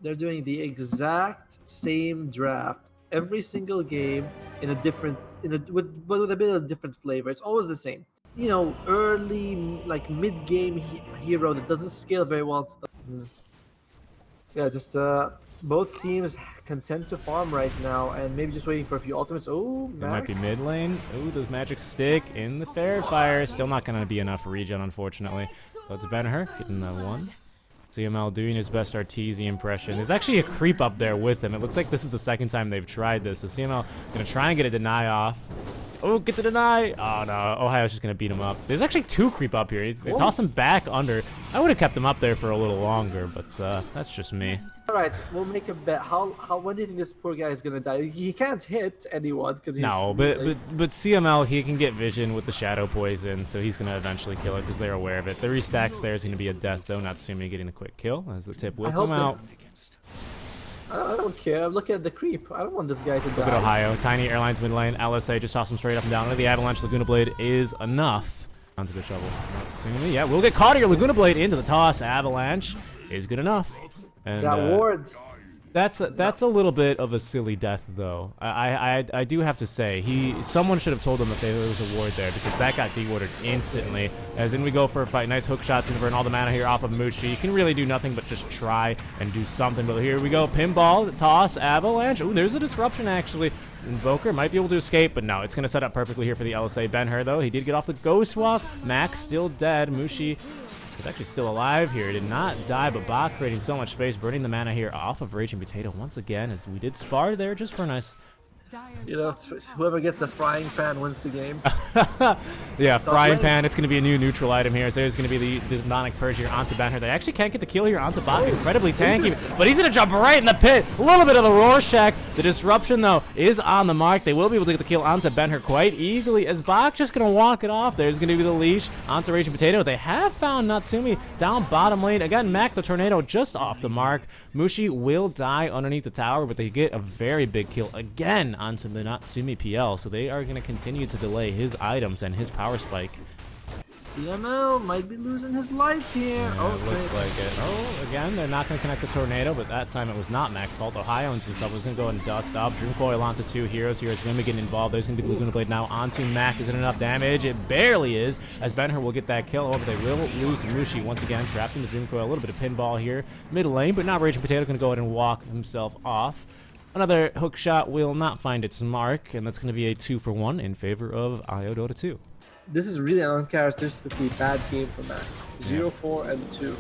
they're doing the exact same draft every single game in a different, with a bit of different flavor. It's always the same. You know, early like mid-game hero that doesn't scale very well. Yeah, just both teams content to farm right now, and maybe just waiting for a few ultimates. Oh, It might be mid lane. Ooh, those magic stick in the fair fire. Still not going to be enough for regen, unfortunately. So it's Benher getting the one. CML doing his best Arteezy impression. There's actually a creep up there with him. It looks like this is the second time they've tried this. So CML going to try and get a deny off. Oh, get the deny. Oh, no. Ohio's just going to beat him up. There's actually two creep up here. They toss him back under. I would have kept him up there for a little longer, but that's just me. All right, we'll make a bet. When do you think this poor guy is going to die? He can't hit anyone because he's... No, but CML, he can get vision with the Shadow Poison, so he's going to eventually kill it because they're aware of it. The restacks there is going to be a death, though. Natsumi getting a quick kill as the tip will come out. I don't care. I'm looking at the creep. I don't want this guy to die. Look at Ohio. Tiny Airlines mid lane. LSA just toss him straight up and down. Under the Avalanche, Laguna Blade is enough. Onto the shovel. Natsumi, yeah, we'll get caught here. Laguna Blade into the toss. Avalanche is good enough. And got wards. That's a little bit of a silly death, though. I do have to say, someone should have told him that there was a ward there, because that got de-warded instantly. As in we go for a fight. Nice hook shot to convert all the mana here off of Mushi. You can really do nothing but just try and do something. But here we go. Pinball, toss, Avalanche. Ooh, there's a disruption, actually. Invoker might be able to escape, but no, it's going to set up perfectly here for the LSA. Benher, though, he did get off the Ghost Walk. Max still dead. Mushi is actually still alive here. Did not die, but Bach creating so much space, burning the mana here off of Raging Potato once again, as we did spar there just for a nice... You know, whoever gets the frying pan wins the game. Yeah, frying pan. It's going to be a new neutral item here. So there's going to be the demonic purge here onto Benher. They actually can't get the kill here onto Bach. Incredibly tanky, but he's going to jump right in the pit. A little bit of the Rorschach. The disruption, though, is on the mark. They will be able to get the kill onto Benher quite easily, as Bach just going to walk it off. There's going to be the leash onto Raging Potato. They have found Natsumi down bottom lane. Again, Mac the Tornado just off the mark. Mushi will die underneath the tower, but they get a very big kill again onto the Natsumi PL, so they are going to continue to delay his items and his power spike. CML might be losing his life here. Yeah, looks like it. Oh, again, they're not going to connect the Tornado, but that time it was not Mac's fault. Ohio and himself was going to go and dust up. Dream Coil onto two heroes here as Wimmy getting involved. There's going to be the Laguna Blade now onto Mac. Is it enough damage? It barely is, as Benher will get that kill. However, they will lose Mushi once again, trapped in the Dream Coil. A little bit of pinball here. Mid lane, but now Raging Potato going to go ahead and walk himself off. Another hook shot will not find its mark, and that's going to be a 2-for-1 in favor of DOTA 2. This is really an uncharacteristically bad game for Mac. 0-4 and 2.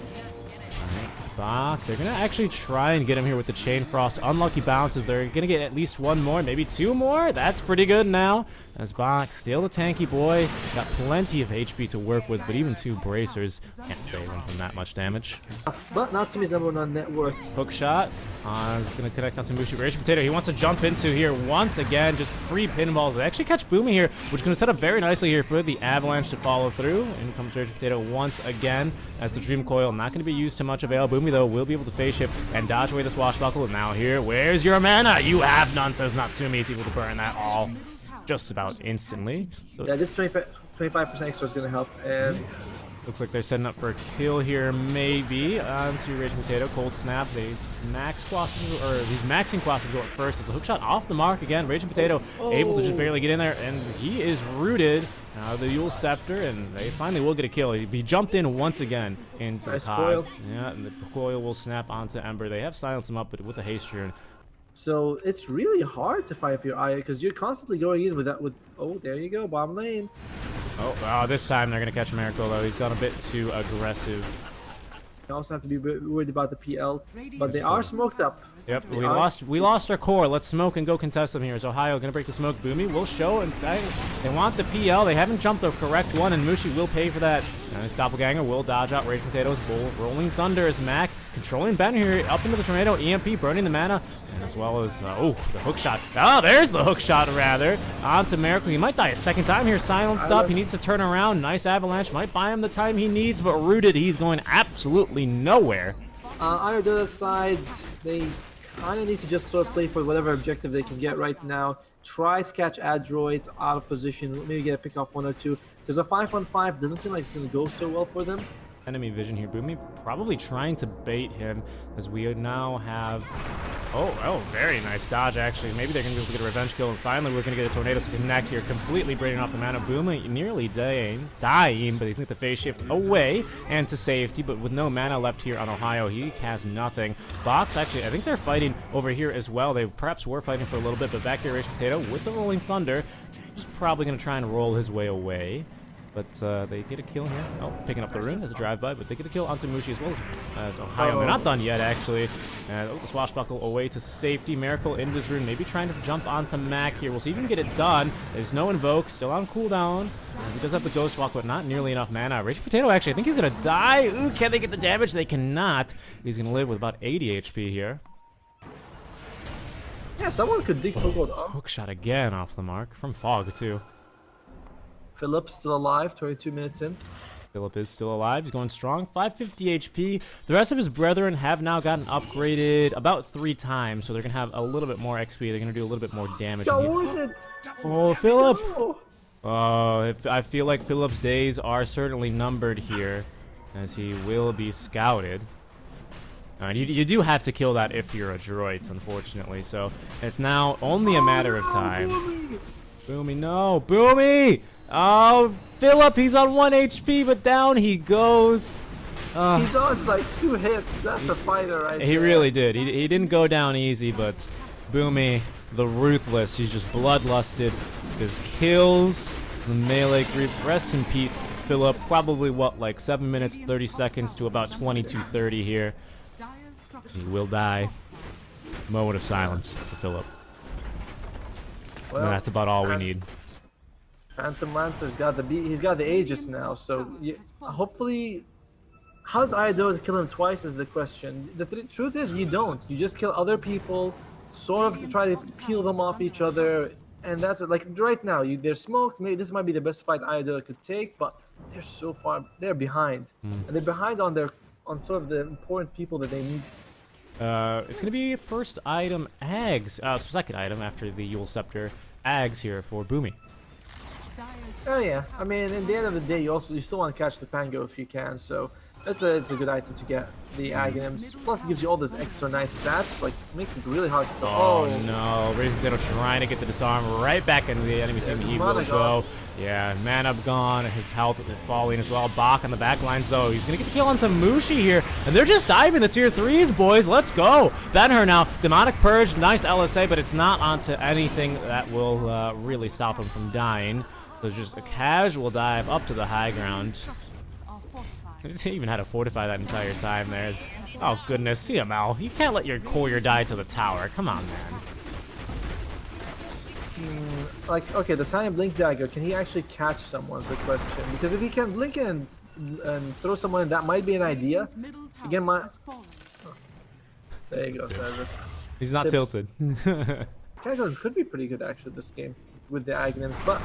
Bach, they're going to actually try and get him here with the Chain Frost. Unlucky bounces. They're going to get at least one more, maybe two more. That's pretty good now. As Bach, still a tanky boy. Got plenty of HP to work with, but even two bracers can't save him from that much damage. But Natsumi's number 1 net worth. Hook shot. It's going to connect on to Mushi. Raging Potato, he wants to jump into here once again. Just free pinballs. They actually catch Boomy here, which is going to set up very nicely here for the Avalanche to follow through. In comes Raging Potato once again as the Dream Coil. Not going to be used to much avail. Boomy, though, will be able to phase shift and dodge away the swashbuckle. And now here, where's your mana? You have none, says Natsumi. He's able to burn that all just about instantly. So yeah, this 25% extra is going to help. And looks like they're setting up for a kill here, maybe, onto Raging Potato. Cold Snap. He's maxing Quasim go at first. It's a hook shot off the mark again. Raging Potato able to just barely get in there, and he is rooted. Now the Yule Scepter, and they finally will get a kill. He jumped in once again into the coil. Yeah, and the coil will snap onto Ember. They have silenced him up, but with the haste rune. So it's really hard to fight for your eye because you're constantly going in with that. Oh, there you go, bottom lane. Oh, this time they're gonna catch Miracle though. He's gone a bit too aggressive. You also have to be worried about the PL, but they are smoked up. Yep, we lost our core. Let's smoke and go contest them here. Is Ohio gonna break the smoke? Boomy will show. In fact, they want the PL. They haven't jumped the correct one, and Mushi will pay for that. And his Doppelganger will dodge out Raging Potato's Bull. Rolling Thunder is Mac controlling Ben here up into the Tornado. EMP burning the mana, and as well as the hook shot. Oh, there's the hook shot rather onto Miracle. He might die a second time here. Silenced up. He needs to turn around. Nice Avalanche might buy him the time he needs, but rooted, he's going absolutely nowhere. On DOTA's side, they kind of need to just sort of play for whatever objective they can get right now. Try to catch Adroit out of position, maybe get a pick off 1 or 2, because a 5-on-5 doesn't seem like it's going to go so well for them. enemy vision here. Boomy probably trying to bait him as we now have... Oh, very nice dodge, actually. Maybe they're going to be able to get a revenge kill, and finally we're going to get a tornado to connect here, completely breaking off the mana. Boomy nearly dying, but he's going to get the phase shift away and to safety, but with no mana left here on Ohio, he has nothing. Box, actually, I think they're fighting over here as well. They perhaps were fighting for a little bit, but back here, Rage Potato with the Rolling Thunder, he's probably going to try and roll his way away. But they get a kill here. Oh, picking up the rune as a drive-by, but they get a kill onto Mushi as well as Ohio. They're not done yet, actually. The swashbuckle away to safety. Miracle in this rune, maybe trying to jump onto Mac here. We'll see if he can get it done. There's no invoke, still on cooldown. He does have the ghost walk, but not nearly enough mana. Rage Potato, actually, I think he's going to die. Ooh, can they get the damage? They cannot. He's going to live with about 80 HP here. Yeah, someone could dig for gold. Hook shot again off the mark from Fog, too. Philip's still alive, 22 minutes in. Philip is still alive. He's going strong. 550 HP. The rest of his brethren have now gotten upgraded about 3 times, so they're going to have a little bit more XP. They're going to do a little bit more damage. Oh, Philip! Oh, I feel like Philip's days are certainly numbered here, as he will be scouted. You do have to kill that if you're Adroit, unfortunately, so it's now only a matter of time. Boomy, no! Boomy! Oh, Philip, he's on 1 HP, but down he goes. He dodged like 2 hits. That's a fighter right there. He really did. He didn't go down easy, but Boomy, the ruthless, he's just bloodlusted. Just kills the melee creep. Rest in peace, Philip. Probably, what, like 7 minutes, 30 seconds to about 22:30 here. He will die. Moment of silence for Philip. Well, and that's about all we need. Phantom Lancer's got the he's got the Aegis now, so hopefully, how does Ido kill him twice is the question. The truth is you don't. You just kill other people, sort of try to peel them off each other, and that's it. Like right now, they're smoked. Maybe this might be the best fight Ido could take, but they're so far, they're behind, and they're behind on sort of the important people that they need. It's gonna be first item Ags, second item after the Yule Scepter, Ags here for Boomy. Oh yeah, I mean, in the end of the day, you still want to catch the Pango if you can, so it's a good item to get the Aghanims. Plus, it gives you all those extra nice stats, like makes it really hard to kill. Oh no, Rage Potato trying to get the disarm right back into the enemy team. He will go. Yeah, mana gone, his health is falling as well. Bach on the back lines though. He's gonna get the kill on some Mushi here, and they're just diving the tier 3s, boys. Let's go. Ben-Hur now, Demonic Purge, nice LSA, but it's not onto anything that will really stop him from dying. So just a casual dive up to the high ground. He even had to fortify that entire time there. Oh goodness, CML, you can't let your courier die to the tower. Come on, man. Like, okay, the tiny blink dagger, can he actually catch someone's the question? Because if he can blink and throw someone in, that might be an idea. Again, there you go. He's not tilted. Casual could be pretty good actually this game with the Aghanims, but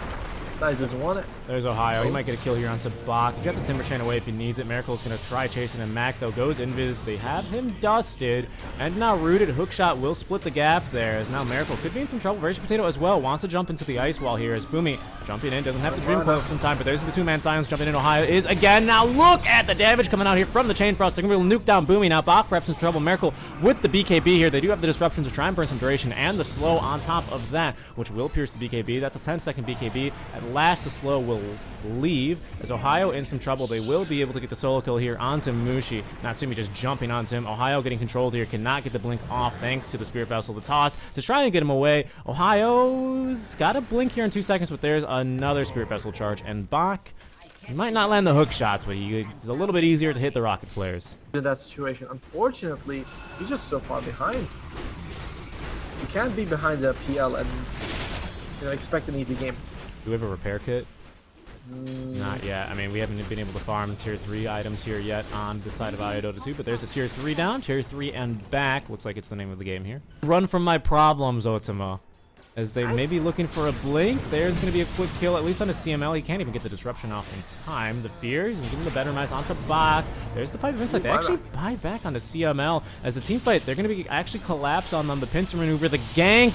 Size doesn't want it. There's Ohio. He might get a kill here onto Bach. He's got the Timber Chain away if he needs it. Miracle's going to try chasing him. Mac, though, goes invis. They have him dusted. And now rooted. Hookshot will split the gap there, as now Miracle could be in some trouble. Rage Potato as well wants to jump into the ice wall here as Boomy jumping in. Doesn't have the Dream Coil for some time, but there's the two-man silence jumping in. Ohio is again. Now look at the damage coming out here from the Chain Frost. They're going to be able to nuke down Boomy now. Bach perhaps in trouble. Miracle with the BKB here. They do have the disruptions to try and burn some duration and the slow on top of that, which will pierce the BKB. That's a 10-second BKB. At last, the slow will leave. As Ohio in some trouble, they will be able to get the solo kill here onto Mushi. Natsumi just jumping onto him. Ohio getting controlled here, cannot get the blink off thanks to the Spirit Vessel. The toss to try and get him away. Ohio's got a blink here in 2 seconds, but there's another Spirit Vessel charge. And Bach, he might not land the hook shots, but it's a little bit easier to hit the rocket flares. In that situation, unfortunately, he's just so far behind. You can't be behind the PL and expect an easy game. Do we have a repair kit? Not yet. I mean, we haven't been able to farm tier 3 items here yet on the side of Iodota 2, but there's a tier 3 down, tier 3 and back. Looks like it's the name of the game here. Run from my problems, Otama. As they may be looking for a blink. There's going to be a quick kill, at least on a CML. He can't even get the disruption off in time. The fears, and giving the better knife onto Bach. There's the Pipe of Insight. They actually buy back on the CML. As the team fight, they're going to be actually collapse on them. The pincer maneuver, the gank.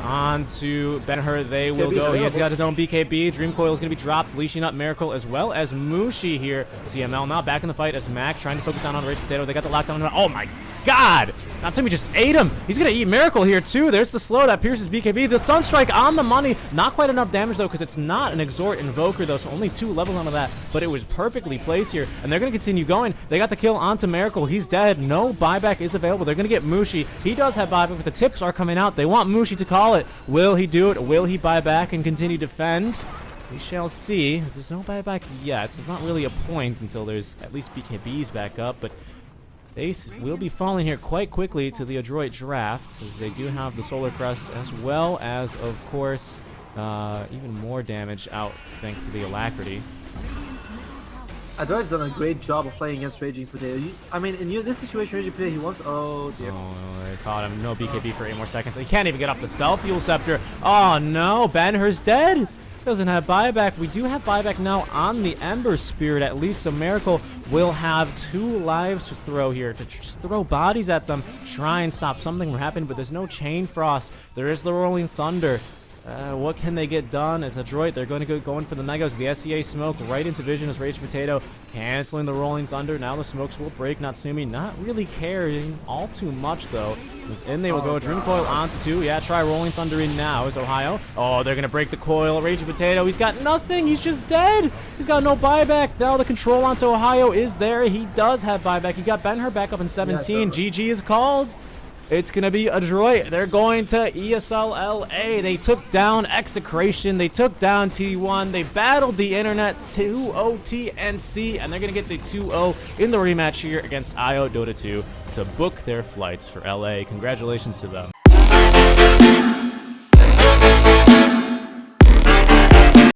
On to Ben-Hur, they will BKB go. He has available. got his own BKB. Dream Coil is going to be dropped, leashing up Miracle as well as Mushi here. CML now back in the fight as Mac trying to focus down on Rage Potato. They got the lockdown. Oh my god! Natsumi just ate him. He's going to eat Miracle here too. There's the slow that pierces BKB. The Sunstrike on the money. Not quite enough damage though because it's not an Exhort Invoker though, so only 2 levels onto that. But it was perfectly placed here, and they're going to continue going. They got the kill onto Miracle. He's dead. No buyback is available. They're going to get Mushi. He does have buyback, but the tips are coming out. They want Mushi to call it. Will he do it? Will he buy back and continue to defend? We shall see. There's no buyback yet. There's not really a point until there's at least BKBs back up, but they will be falling here quite quickly to the Adroit draft, as they do have the Solar Crest as well as, of course, even more damage out thanks to the Alacrity. Adroit's done a great job of playing against Raging Potato. I mean, in this situation, Raging Potato, he wants... Oh, dear. Oh, they caught him. No BKB for 8 more seconds. He can't even get off the Self-Fuel Scepter. Oh, no. Ben-Hur's dead. Doesn't have buyback. We do have buyback now on the Ember Spirit, at least. So Miracle will have 2 lives to throw here, to just throw bodies at them, try and stop something from happening, but there's no Chain Frost. There is the Rolling Thunder. What can they get done as Adroit? They're going to go in for the Megas. The SEA smoke right into vision as Rage Potato canceling the Rolling Thunder. Now the smokes will break. Natsumi not really caring all too much though. In they will go. Dream Coil onto 2. Yeah, try Rolling Thunder in now is Ohio. Oh, they're going to break the coil. Rage Potato, he's got nothing. He's just dead. He's got no buyback. Now the control onto Ohio is there. He does have buyback. He got Ben-Hur back up in 17. Yeah, GG is called. It's going to be Adroit. They're going to ESL LA. They took down Execration. They took down T1. They battled the internet 2-0 TNC, and they're going to get the 2-0 in the rematch here against IO Dota 2 to book their flights for LA. Congratulations to them.